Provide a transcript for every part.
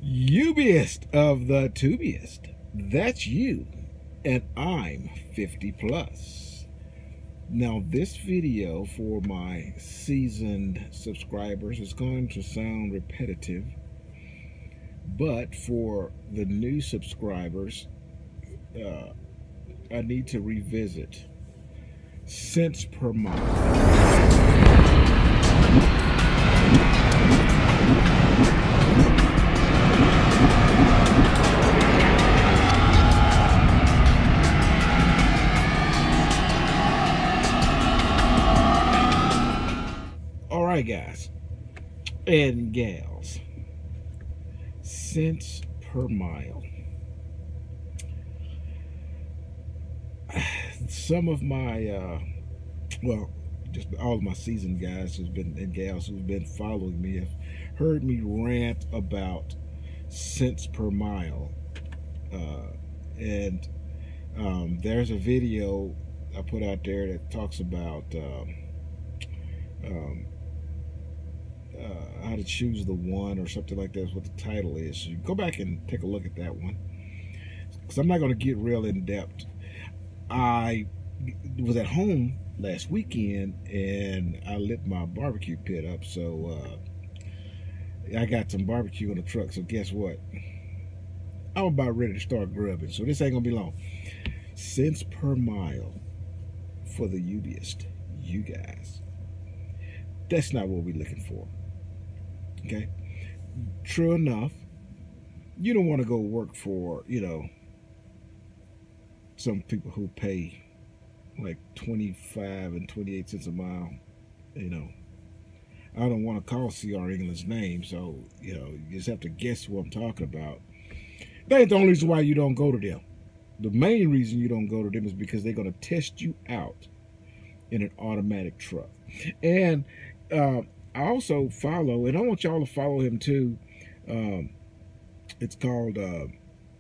Ubiest of the tubiest. That's you, and I'm 50 plus. Now this video for my seasoned subscribers is going to sound repetitive, but for the new subscribers, I need to revisit cents per mile. Alright guys and gals, cents per mile. Some of my well, just all of my seasoned guys and gals who've been following me have heard me rant about cents per mile, and there's a video I put out there that talks about how to choose the one or something like that is what the title is. So you go back and take a look at that one, because I'm not going to get real in depth. I was at home last weekend and I lit my barbecue pit up, so I got some barbecue in the truck. So guess what? I'm about ready to start grubbing, so this ain't gonna be long. Cents per mile for the ubiest, you guys. That's not what we're looking for. Okay, true enough, you don't want to go work for, you know, some people who pay like 25 and 28 cents a mile. You know, I don't want to call C.R. England's name, so you know, you just have to guess what I'm talking about. That ain't the only reason why you don't go to them. The main reason you don't go to them is because they're going to test you out in an automatic truck. And I also follow, and I want y'all to follow him too. It's called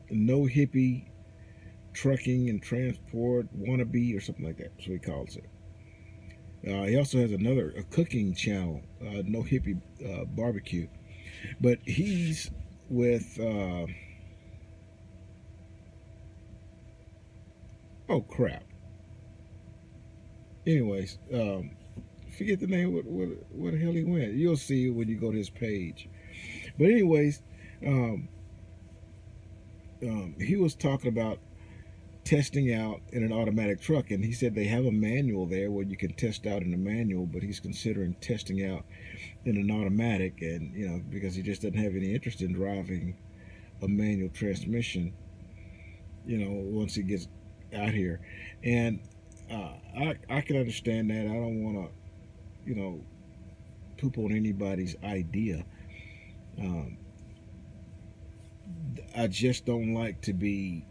No Hippie Trucking and Transport Wannabe or something like that. That's what he calls it. He also has a cooking channel, No Hippie Barbecue. But he's with, oh crap. Anyways, forget the name. Where the hell he went? You'll see it when you go to his page. But anyways, he was talking about testing out in an automatic truck, and he said they have a manual there where you can test out in the manual, but he's considering testing out in an automatic, and you know, because he just doesn't have any interest in driving a manual transmission, you know, once he gets out here. And I can understand that. I don't want to, you know, poop on anybody's idea. I just don't like to be,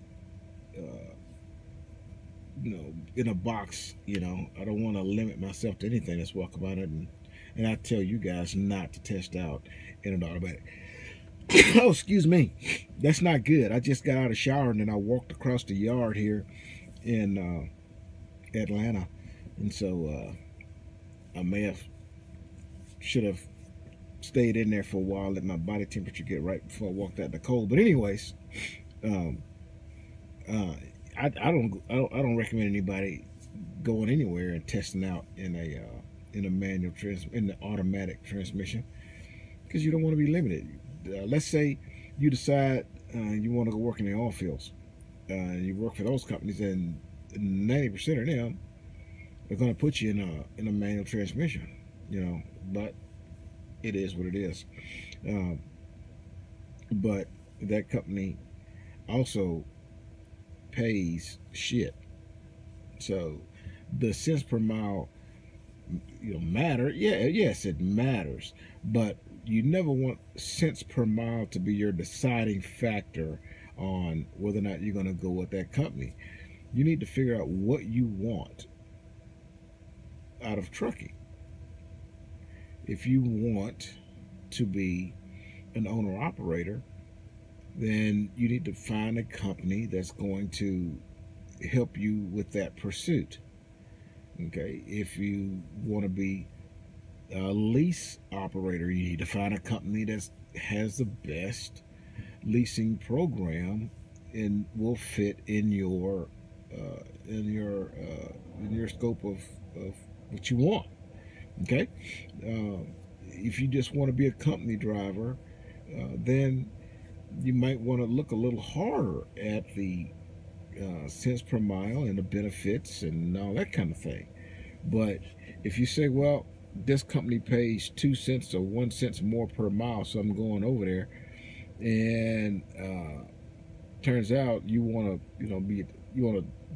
you know, in a box. You know, I don't want to limit myself to anything. That's why I come out and I tell you guys not to test out in an automatic. Oh, excuse me. That's not good. I just got out of the shower and then I walked across the yard here in Atlanta, and so I should have stayed in there for a while, let my body temperature get right before I walked out in the cold. But anyways, I don't recommend anybody going anywhere and testing out in a manual in the automatic transmission, because you don't want to be limited. Let's say you decide you want to go work in the oil fields. You work for those companies, and 90% of them are going to put you in a manual transmission. You know, but it is what it is. But that company also pays shit. So the cents per mile, you know, matter. Yeah, yes, it matters. But you never want cents per mile to be your deciding factor on whether or not you're going to go with that company. You need to figure out what you want out of trucking. If you want to be an owner-operator, then you need to find a company that's going to help you with that pursuit. Okay, if you want to be a lease operator, you need to find a company that has the best leasing program and will fit in your scope of what you want. Okay, if you just want to be a company driver, then you might want to look a little harder at the cents per mile and the benefits and all that kind of thing. But if you say, well, this company pays 2 cents or 1 cent more per mile, so I'm going over there, and turns out you want to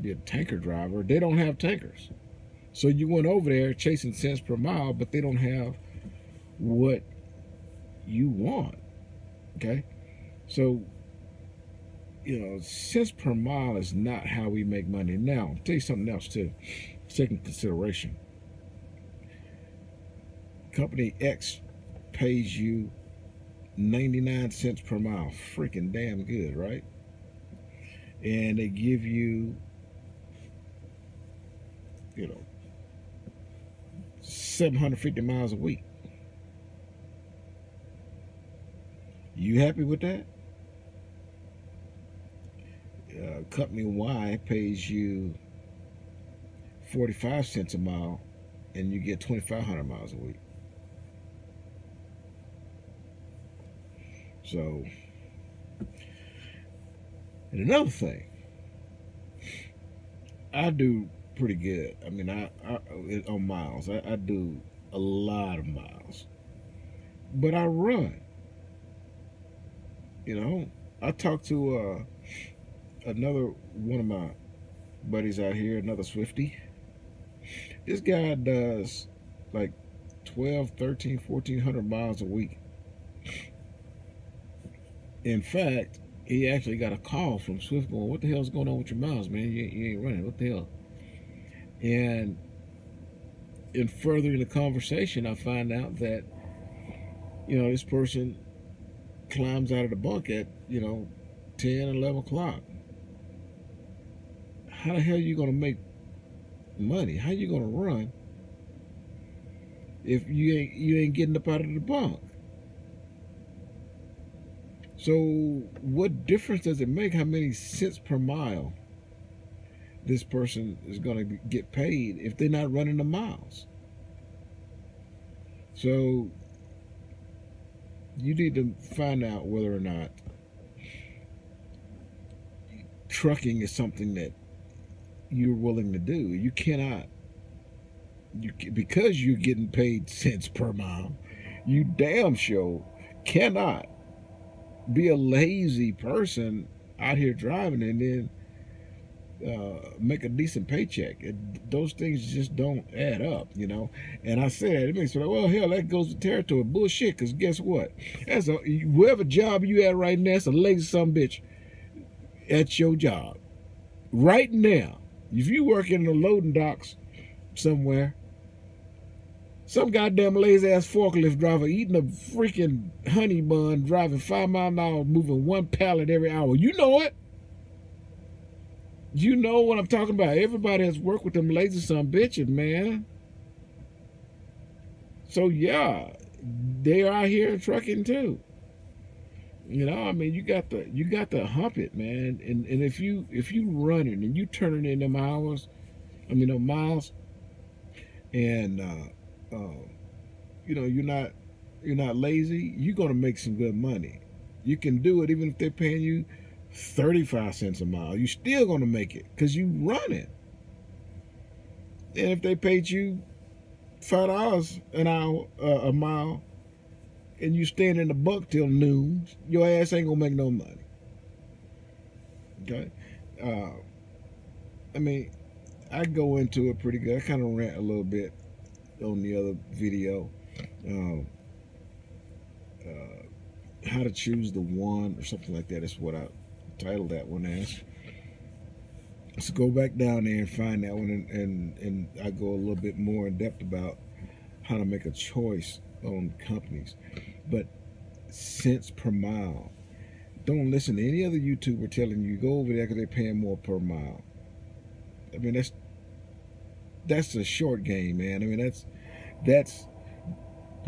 be a tanker driver. They don't have tankers, so you went over there chasing cents per mile, but they don't have what you want. Okay, so cents per mile is not how we make money. Now, I'll tell you something else too. Take into consideration. Company X pays you 99 cents per mile. Freaking damn good, right? And they give you, 750 miles a week. You happy with that? Company Y pays you 45 cents a mile, and you get 2,500 miles a week. So, and another thing, I do pretty good. I mean, I on miles, I do a lot of miles, but I run. I talked to another one of my buddies out here, another Swifty. This guy does like 12, 13, 1,400 miles a week. In fact, he actually got a call from Swift going, what the hell's going on with your miles, man? You ain't running. What the hell? And in furthering the conversation, I find out that, this person climbs out of the bunk at, 10, 11 o'clock. How the hell are you going to make money? How are you going to run if you ain't getting up out of the bunk? So what difference does it make how many cents per mile this person is going to get paid if they're not running the miles? So you need to find out whether or not trucking is something that you're willing to do. You cannot, because you're getting paid cents per mile, you damn sure cannot be a lazy person out here driving and then make a decent paycheck. Those things just don't add up, And I say that, it makes me like, well, hell, that goes to territory. Bullshit, because guess what? Whatever job you at right now, it's a lazy son bitch at your job. Right now, if you work in the loading docks somewhere, some goddamn lazy-ass forklift driver eating a freaking honey bun, driving 5 miles an hour, moving 1 pallet every hour. You know it. You know what I'm talking about. Everybody has worked with them lazy son bitches, man. So, yeah, they're out here trucking too. I mean, you got to hump it, man. And if you running and you turning in them miles, and you're not lazy, you're gonna make some good money. You can do it even if they're paying you 35 cents a mile. You're still gonna make it because you running. And if they paid you $5 an hour a mile, and you stand in the buck till noon, your ass ain't gonna make no money. Okay? I mean, I go into it pretty good. I kind of rant a little bit on the other video. How to choose the one or something like that is what I titled that one as. So go back down there and find that one, and I go a little bit more in depth about how to make a choice on companies. But cents per mile. Don't listen to any other YouTuber telling you go over there because they're paying more per mile. I mean, that's a short game, man. I mean, that's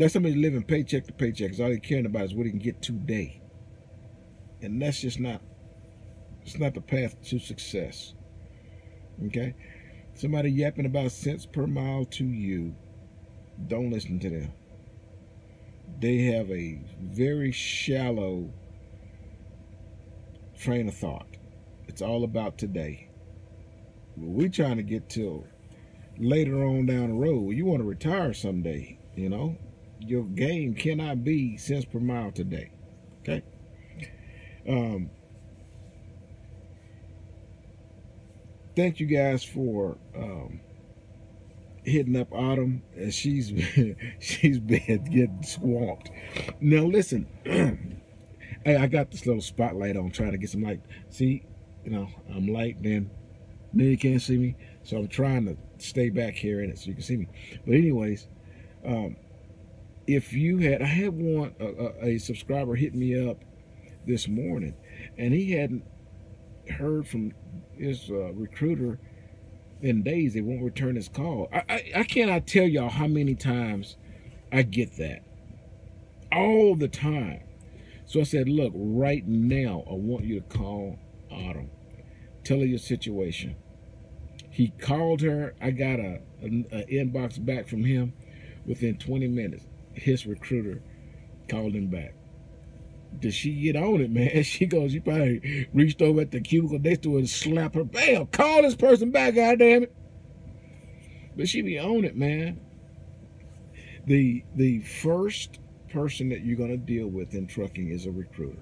somebody living paycheck to paycheck, because all they're caring about is what he can get today. And that's just not, it's not the path to success. Okay? Somebody yapping about cents per mile to you, don't listen to them. They have a very shallow train of thought. It's all about today. We're trying to get till later on down the road. You want to retire someday, you know. Your game cannot be cents per mile today. Okay. Thank you guys for hitting up Autumn, and she's been getting swamped. Now listen, hey, I got this little spotlight on, trying to get some light. See, you know, I'm light, then you can't see me, so I'm trying to stay back here in it so you can see me. But anyways, if you had, I had one a subscriber hit me up this morning, and he hadn't heard from his recruiter in days. They won't return his call. I cannot tell y'all how many times I get that, all the time. So I said, look, right now I want you to call Autumn, tell her your situation. He called her. I got a inbox back from him within 20 minutes. His recruiter called him back. Did she get on it, man? She goes, you probably reached over at the cubicle next to her and slapped her. Bam! Call this person back, goddamn it. But she be on it, man. The first person that you're gonna deal with in trucking is a recruiter.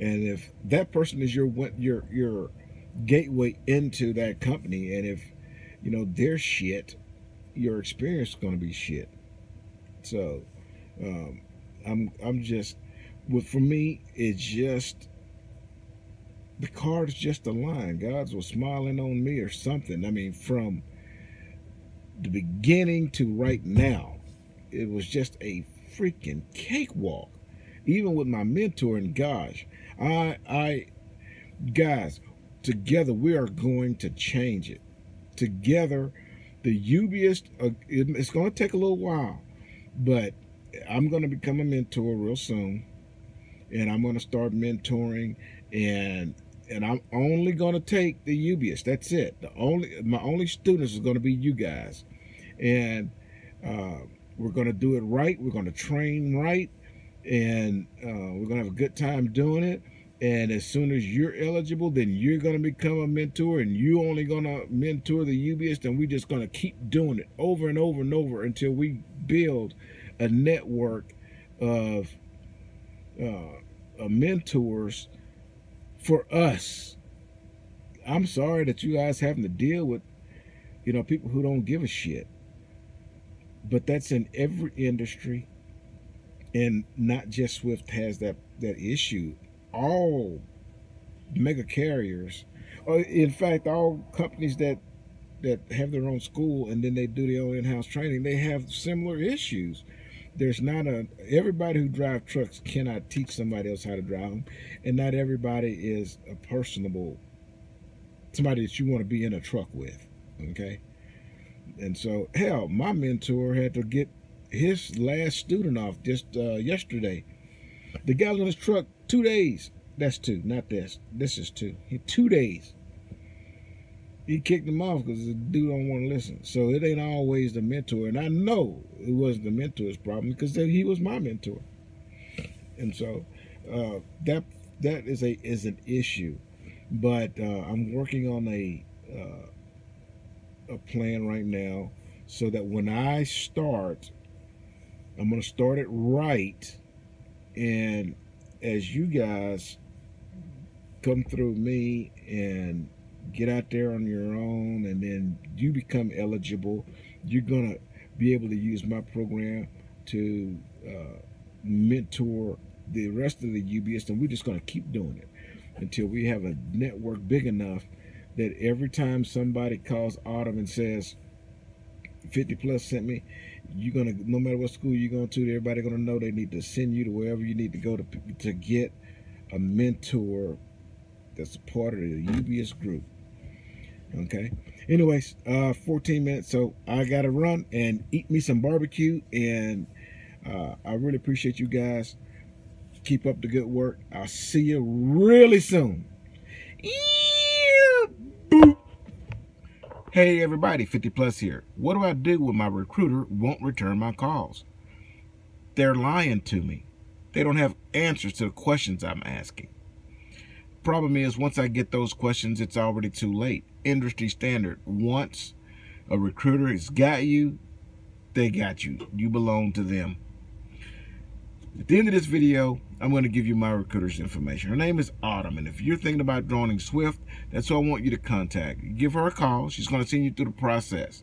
And if that person is your gateway into that company, and if you know they're shit, your experience is gonna be shit. So I'm just, for me, it's just, the cards just aligned. Gods was smiling on me or something. I mean, from the beginning to right now, it was just a freaking cakewalk. Even with my mentor, and gosh, guys, together we are going to change it. Together, the UBist, it's going to take a little while, but I'm going to become a mentor real soon, and I'm going to start mentoring, and I'm only going to take the UBist. That's it. My only students is going to be you guys, and we're going to do it right. We're going to train right, and we're going to have a good time doing it. And as soon as you're eligible, then you're going to become a mentor, and you're only going to mentor the UBist, and we're just going to keep doing it over and over and over until we build a network of mentors for us. I'm sorry that you guys having to deal with, you know, people who don't give a shit. But that's in every industry, and not just Swift has that issue. All mega carriers, or in fact, all companies that have their own school and then they do their own in-house training, they have similar issues. There's not everybody who drives trucks cannot teach somebody else how to drive them, and not everybody is a personable, somebody that you want to be in a truck with, okay? And so, hell, my mentor had to get his last student off just yesterday. The guy was on his truck 2 days. That's two, not this. This is two. 2 days. He kicked him off because the dude don't want to listen. So it ain't always the mentor. And I know it wasn't the mentor's problem, because he was my mentor. And so that is an issue. But I'm working on a plan right now, so that when I start, I'm going to start it right. And as you guys come through me and get out there on your own, and then you become eligible, you're going to be able to use my program to mentor the rest of the UBS, and we're just going to keep doing it until we have a network big enough that every time somebody calls Autumn and says 50 Plus sent me, you're gonna, no matter what school you're going to, everybody gonna know they need to send you to wherever you need to go to get a mentor that's a part of the UBS group. Okay. Anyways, 14 minutes, so I gotta run and eat me some barbecue, and I really appreciate you guys. Keep up the good work. I'll see you really soon. Hey everybody, 50 Plus here. What do I do when my recruiter won't return my calls? They're lying to me. They don't have answers to the questions I'm asking. Problem is, once I get those questions, it's already too late. Industry standard. Once a recruiter has got you, they got you. You belong to them. At the end of this video, I'm going to give you my recruiter's information. Her name is Autumn, and if you're thinking about joining Swift, that's who I want you to contact. Give her a call. She's going to send you through the process.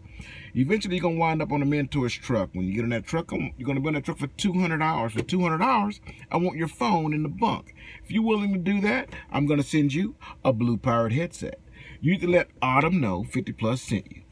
Eventually, you're going to wind up on a Mentor's truck. When you get in that truck, you're going to be in that truck for $200. For $200, I want your phone in the bunk. If you're willing to do that, I'm going to send you a Blue Pirate headset. You need to let Autumn know 50 Plus sent you.